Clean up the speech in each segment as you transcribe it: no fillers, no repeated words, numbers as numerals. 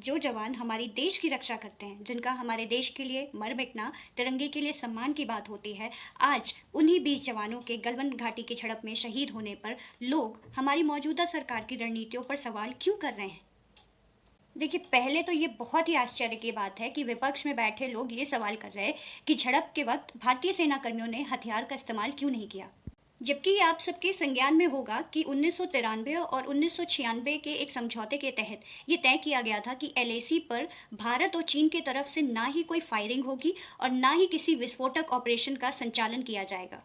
जो जवान हमारी देश की रक्षा करते हैं, जिनका हमारे देश के लिए मर मिटना तिरंगे के लिए सम्मान की बात होती है, आज उन्हीं 20 जवानों के गलवान घाटी की झड़प में शहीद होने पर लोग हमारी मौजूदा सरकार की रणनीतियों पर सवाल क्यों कर रहे हैं? देखिए, पहले तो ये बहुत ही आश्चर्य की बात है कि विपक्ष में बैठे लोग ये सवाल कर रहे हैं कि झड़प के वक्त भारतीय सेना कर्मियों ने हथियार का इस्तेमाल क्यों नहीं किया, जबकि ये आप सबके संज्ञान में होगा कि 1993 और 1996 के एक समझौते के तहत ये तय किया गया था कि एलएसी पर भारत और चीन की तरफ से ना ही कोई फायरिंग होगी और ना ही किसी विस्फोटक ऑपरेशन का संचालन किया जाएगा।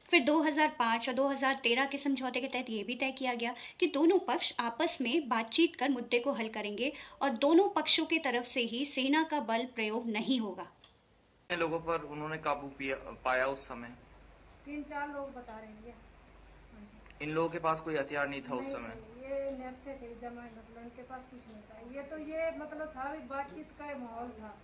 फिर 2005 और 2013 के समझौते के तहत ये भी तय किया गया कि दोनों पक्ष आपस में बातचीत कर मुद्दे को हल करेंगे और दोनों पक्षों की तरफ से ही सेना का बल प्रयोग नहीं होगा। लोगों पर उन्होंने काबू पाया उस समय 3-4 लोग बता रहे हैं। इन लोगों के पास कोई हथियार नहीं था उस समय। ये नेपथे थे जमा, मतलब इनके पास कुछ नहीं था। ये तो ये मतलब था भी बातचीत का माहौल था,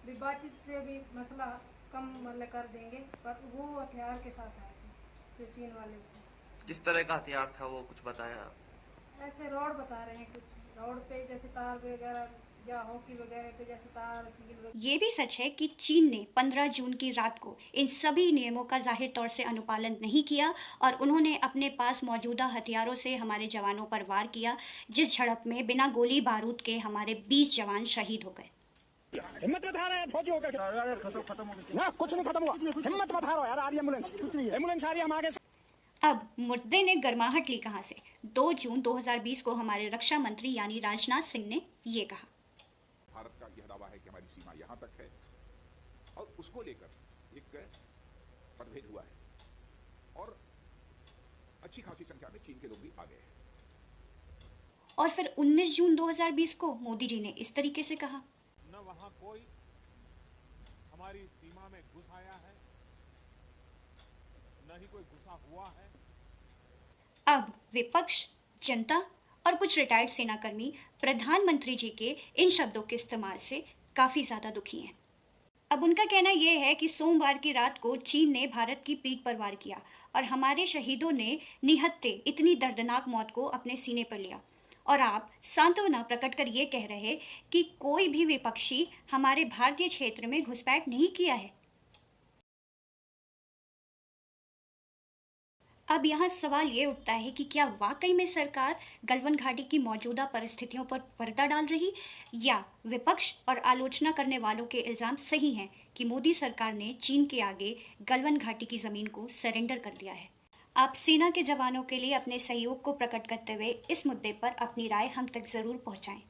भी बातचीत से भी मसला कम मतलब कर देंगे, पर वो हथियार के साथ आए थे जो चीन वाले थे। किस तरह का हथियार था वो कुछ बताया? ऐसे रोड बता रहे हैं, कुछ रोड पे जैसे तार वगैरह या हॉकी वगैरह पे जैसे तार कील। ये भी सच है कि चीन ने 15 जून की रात को इन सभी नियमों का जाहिर तौर से अनुपालन नहीं किया और उन्होंने अपने पास मौजूदा हथियारों से हमारे जवानों पर वार किया, जिस झड़प में बिना गोली बारूद के हमारे 20 जवान शहीद हो गए। हिम्मत मत हारो यार, फौजी होकर खत्म हो गया ना, कुछ नहीं खत्म हुआ। हिम्मत मत हारो यार, आ रही एम्बुलेंस, एम्बुलेंस आ रही है, हम आगे। अब मुद्दे ने गर्माहट ली कहां से? 2 जून 2020 को हमारे रक्षा मंत्री यानी राजनाथ सिंह ने ये कहा, भारत का यह दावा है कि हमारी सीमा यहां तक है और उसको लेकर एक मतभेद हुआ है और अच्छी खासी संख्या में चीन के लोग भी आ गए हैं। और फिर 19 जून 2020 को मोदी जी ने इस तरीके से कहा, न वहां कोई हमारी सीमा में घुस आया है, न ही कोई घुसा हुआ है। अब विपक्ष, जनता और कुछ रिटायर्ड सेनाकर्मी प्रधानमंत्री जी के इन शब्दों के इस्तेमाल से काफी ज्यादा दुखी हैं। अब उनका कहना यह है कि सोमवार की रात को चीन ने भारत की पीठ पर वार किया और हमारे शहीदों ने निहत्थे इतनी दर्दनाक मौत को अपने सीने पर लिया, और आप सांत्वना प्रकट कर ये कह रहे कि कोई भी विपक्षी हमारे भारतीय क्षेत्र में घुसपैठ नहीं किया है। अब यहाँ सवाल ये उठता है कि क्या वाकई में सरकार गलवान घाटी की मौजूदा परिस्थितियों पर पर्दा डाल रही, या विपक्ष और आलोचना करने वालों के इल्जाम सही हैं कि मोदी सरकार ने चीन के आगे गलवान घाटी की जमीन को सरेंडर कर दिया है? आप सेना के जवानों के लिए अपने सहयोग को प्रकट करते हुए इस मुद्दे पर अपनी राय हम तक जरूर पहुंचाएं।